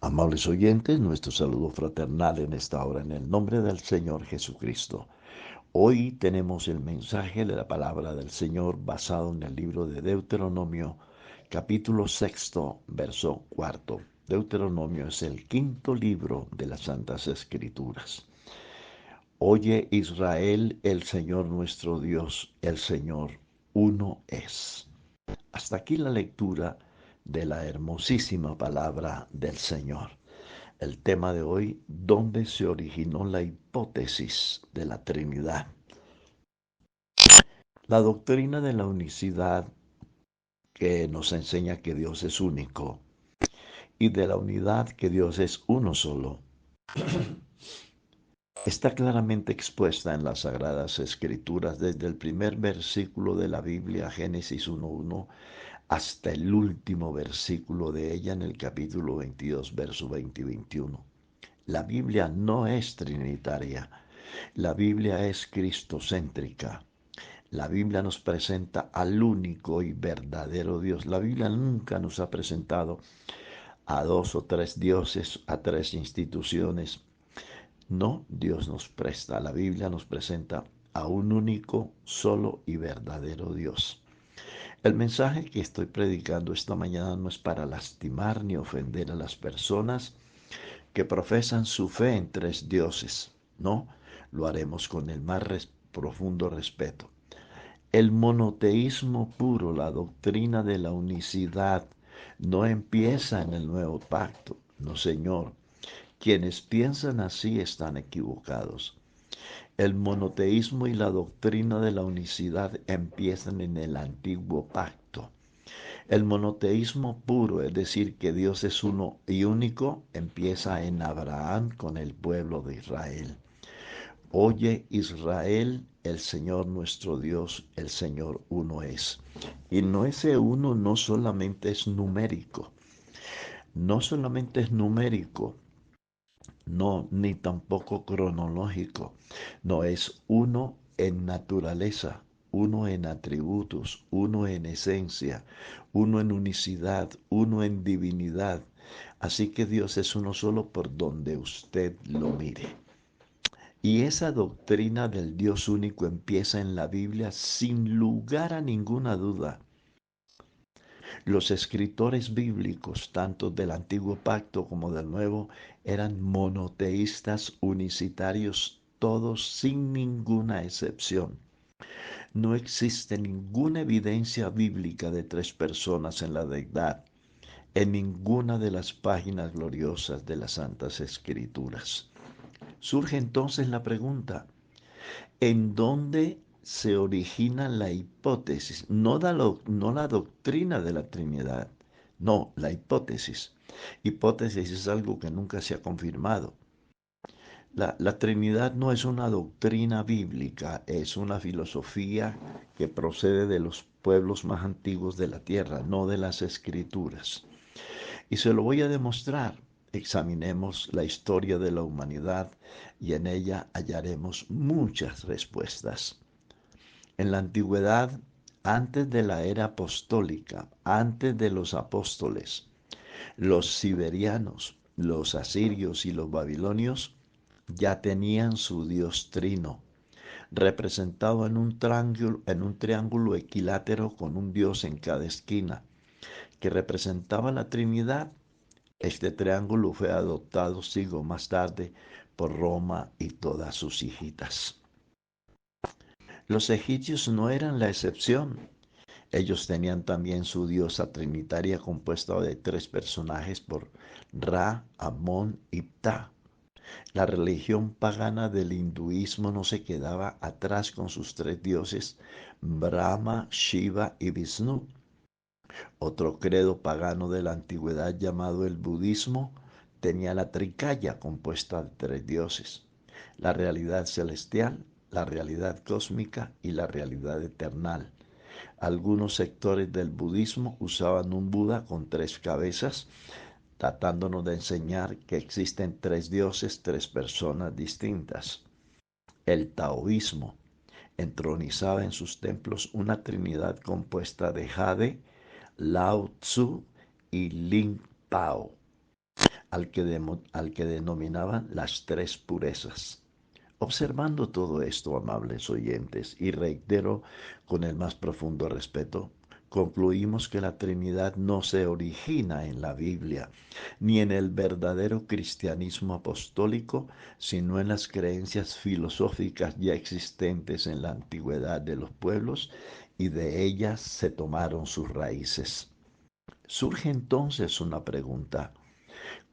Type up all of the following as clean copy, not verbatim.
Amables oyentes, nuestro saludo fraternal en esta hora en el nombre del Señor Jesucristo. Hoy tenemos el mensaje de la palabra del Señor basado en el libro de Deuteronomio, capítulo 6, verso 4. Deuteronomio es el quinto libro de las Santas Escrituras. Oye Israel, el Señor nuestro Dios, el Señor uno es. Hasta aquí la lectura de la hermosísima palabra del Señor. El tema de hoy, ¿dónde se originó la hipótesis de la Trinidad? La doctrina de la unicidad que nos enseña que Dios es único y de la unidad que Dios es uno solo, está claramente expuesta en las Sagradas Escrituras desde el primer versículo de la Biblia, Génesis 1:1, hasta el último versículo de ella en el capítulo 22, verso 20 y 21. La Biblia no es trinitaria. La Biblia es cristocéntrica. La Biblia nos presenta al único y verdadero Dios. La Biblia nunca nos ha presentado a dos o tres dioses, a tres instituciones. No, Dios nos presta. La Biblia nos presenta a un único, solo y verdadero Dios. El mensaje que estoy predicando esta mañana no es para lastimar ni ofender a las personas que profesan su fe en tres dioses. No, lo haremos con el más profundo respeto. El monoteísmo puro, la doctrina de la unicidad, no empieza en el nuevo pacto. No, Señor. Quienes piensan así están equivocados. El monoteísmo y la doctrina de la unicidad empiezan en el antiguo pacto. El monoteísmo puro, es decir, que Dios es uno y único, empieza en Abraham con el pueblo de Israel. Oye Israel, el Señor nuestro Dios, el Señor uno es. Y no, ese uno no solamente es numérico, no solamente es numérico, no, ni tampoco cronológico, no, es uno en naturaleza, uno en atributos, uno en esencia, uno en unicidad, uno en divinidad. Así que Dios es uno solo por donde usted lo mire. Y esa doctrina del Dios único empieza en la Biblia sin lugar a ninguna duda. Los escritores bíblicos, tanto del Antiguo Pacto como del Nuevo, eran monoteístas unicitarios, todos sin ninguna excepción. No existe ninguna evidencia bíblica de tres personas en la deidad en ninguna de las páginas gloriosas de las Santas Escrituras. Surge entonces la pregunta, ¿en dónde se origina la hipótesis? No la doctrina de la Trinidad, no, la hipótesis. Hipótesis es algo que nunca se ha confirmado. La Trinidad no es una doctrina bíblica, es una filosofía que procede de los pueblos más antiguos de la tierra, no de las escrituras. Y se lo voy a demostrar. Examinemos la historia de la humanidad y en ella hallaremos muchas respuestas. En la antigüedad, antes de la era apostólica, antes de los apóstoles, los siberianos, los asirios y los babilonios ya tenían su dios trino, representado en un triángulo equilátero con un dios en cada esquina, que representaba la Trinidad. Este triángulo fue adoptado siglos más tarde por Roma y todas sus hijitas. Los egipcios no eran la excepción. Ellos tenían también su diosa trinitaria compuesta de tres personajes por Ra, Amón y Ptah. La religión pagana del hinduismo no se quedaba atrás con sus tres dioses, Brahma, Shiva y Vishnu. Otro credo pagano de la antigüedad llamado el budismo tenía la trikaya compuesta de tres dioses, la realidad celestial, la realidad cósmica y la realidad eternal. Algunos sectores del budismo usaban un Buda con tres cabezas, tratándonos de enseñar que existen tres dioses, tres personas distintas. El taoísmo entronizaba en sus templos una trinidad compuesta de Jade, Lao Tzu y Ling Pao. al que denominaban las tres purezas. Observando todo esto, amables oyentes, y reitero con el más profundo respeto, concluimos que la Trinidad no se origina en la Biblia, ni en el verdadero cristianismo apostólico, sino en las creencias filosóficas ya existentes en la antigüedad de los pueblos, y de ellas se tomaron sus raíces. Surge entonces una pregunta: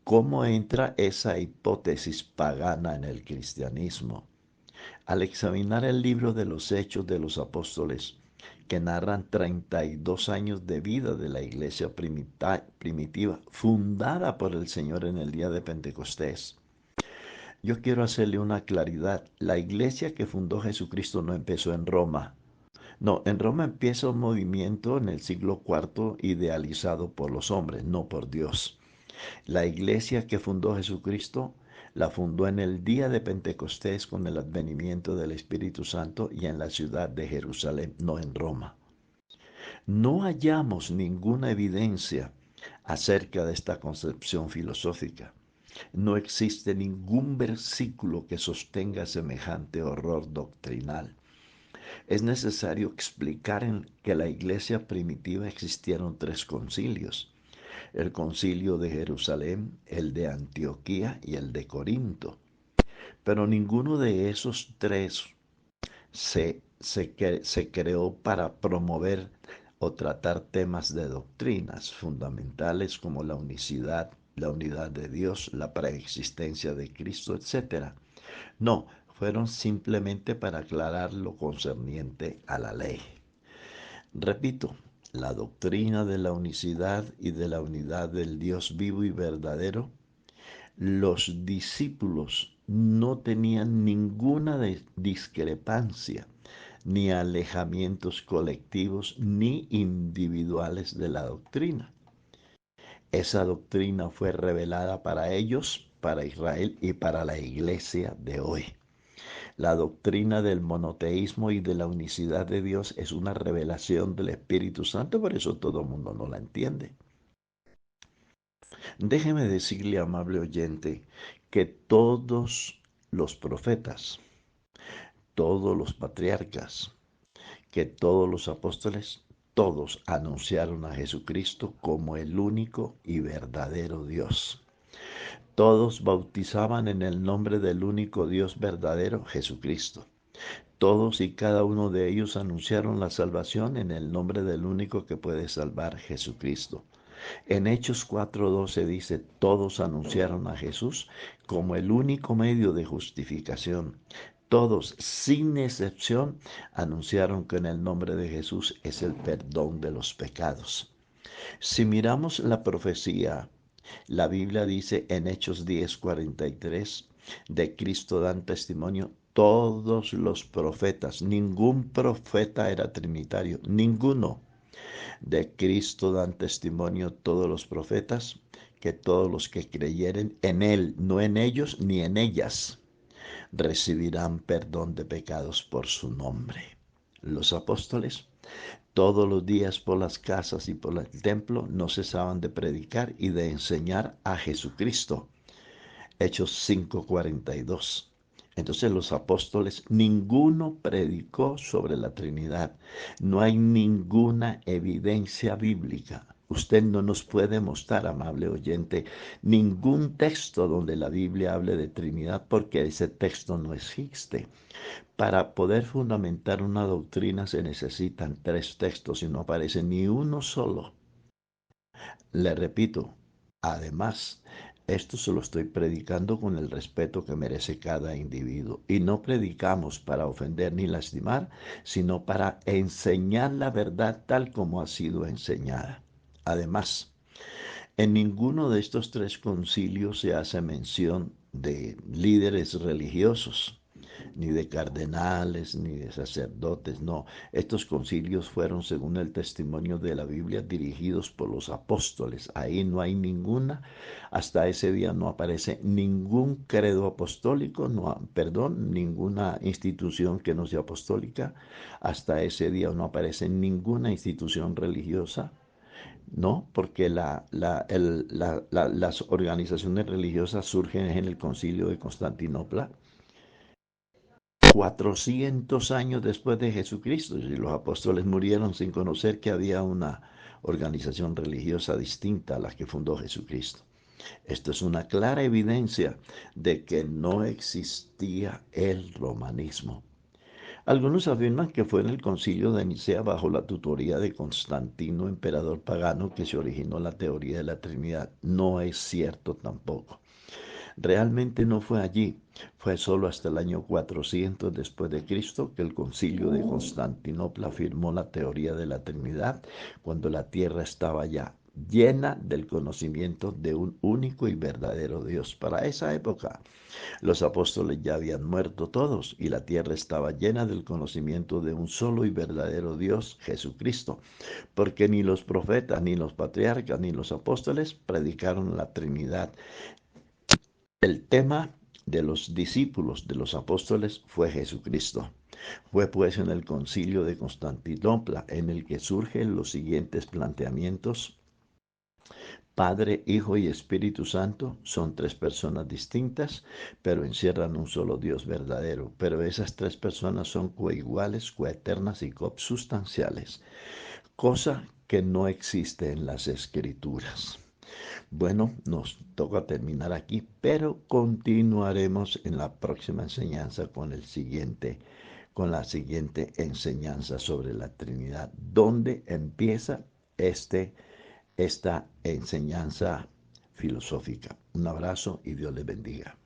¿cómo entra esa hipótesis pagana en el cristianismo? Al examinar el libro de los Hechos de los Apóstoles, que narran 32 años de vida de la iglesia primitiva, fundada por el Señor en el día de Pentecostés, yo quiero hacerle una claridad. La iglesia que fundó Jesucristo no empezó en Roma. No, en Roma empieza un movimiento en el siglo IV idealizado por los hombres, no por Dios. La iglesia que fundó Jesucristo la fundó en el día de Pentecostés con el advenimiento del Espíritu Santo y en la ciudad de Jerusalén, no en Roma. No hallamos ninguna evidencia acerca de esta concepción filosófica. No existe ningún versículo que sostenga semejante horror doctrinal. Es necesario explicar en que la iglesia primitiva existieron tres concilios: el concilio de Jerusalén, el de Antioquía y el de Corinto. Pero ninguno de esos tres se creó para promover o tratar temas de doctrinas fundamentales como la unidad de Dios, la preexistencia de Cristo, etcétera. No, fueron simplemente para aclarar lo concerniente a la ley. Repito, la doctrina de la unicidad y de la unidad del Dios vivo y verdadero, los discípulos no tenían ninguna discrepancia, ni alejamientos colectivos ni individuales de la doctrina. Esa doctrina fue revelada para ellos, para Israel y para la iglesia de hoy. La doctrina del monoteísmo y de la unicidad de Dios es una revelación del Espíritu Santo, por eso todo el mundo no la entiende. Déjeme decirle, amable oyente, que todos los profetas, todos los patriarcas, que todos los apóstoles, todos anunciaron a Jesucristo como el único y verdadero Dios. Todos bautizaban en el nombre del único Dios verdadero, Jesucristo. Todos y cada uno de ellos anunciaron la salvación en el nombre del único que puede salvar, Jesucristo. En Hechos 4:12 dice: todos anunciaron a Jesús como el único medio de justificación. Todos, sin excepción, anunciaron que en el nombre de Jesús es el perdón de los pecados. Si miramos la profecía, la Biblia dice en Hechos 10:43, de Cristo dan testimonio todos los profetas. Ningún profeta era trinitario, ninguno. De Cristo dan testimonio todos los profetas, que todos los que creyeren en Él, no en ellos ni en ellas, recibirán perdón de pecados por su nombre. Los apóstoles todos los días por las casas y por el templo no cesaban de predicar y de enseñar a Jesucristo. Hechos 5:42. Entonces los apóstoles, ninguno predicó sobre la Trinidad. No hay ninguna evidencia bíblica. Usted no nos puede mostrar, amable oyente, ningún texto donde la Biblia hable de Trinidad, porque ese texto no existe. Para poder fundamentar una doctrina se necesitan tres textos y no aparece ni uno solo. Le repito, además, esto se lo estoy predicando con el respeto que merece cada individuo. Y no predicamos para ofender ni lastimar, sino para enseñar la verdad tal como ha sido enseñada. Además, en ninguno de estos tres concilios se hace mención de líderes religiosos, ni de cardenales, ni de sacerdotes, no. Estos concilios fueron, según el testimonio de la Biblia, dirigidos por los apóstoles. Ahí no hay ninguna, hasta ese día no aparece ningún credo apostólico, no, perdón, ninguna institución que no sea apostólica. Hasta ese día no aparece ninguna institución religiosa. No, porque las organizaciones religiosas surgen en el Concilio de Constantinopla 400 años después de Jesucristo, y los apóstoles murieron sin conocer que había una organización religiosa distinta a la que fundó Jesucristo. Esto es una clara evidencia de que no existía el romanismo. Algunos afirman que fue en el concilio de Nicea bajo la tutoría de Constantino, emperador pagano, que se originó la teoría de la Trinidad. No es cierto tampoco. Realmente no fue allí. Fue solo hasta el año 400 después de Cristo que el concilio de Constantinopla afirmó la teoría de la Trinidad, cuando la tierra estaba ya llena del conocimiento de un único y verdadero Dios. Para esa época, los apóstoles ya habían muerto todos y la tierra estaba llena del conocimiento de un solo y verdadero Dios, Jesucristo, porque ni los profetas, ni los patriarcas, ni los apóstoles predicaron la Trinidad. El tema de los discípulos de los apóstoles fue Jesucristo. Fue pues en el concilio de Constantinopla en el que surgen los siguientes planteamientos. Padre, Hijo y Espíritu Santo son tres personas distintas, pero encierran un solo Dios verdadero. Pero esas tres personas son coiguales, coeternas y consubstanciales, cosa que no existe en las Escrituras. Bueno, nos toca terminar aquí, pero continuaremos en la próxima enseñanza con la siguiente enseñanza sobre la Trinidad, donde empieza esta enseñanza filosófica. Un abrazo y Dios les bendiga.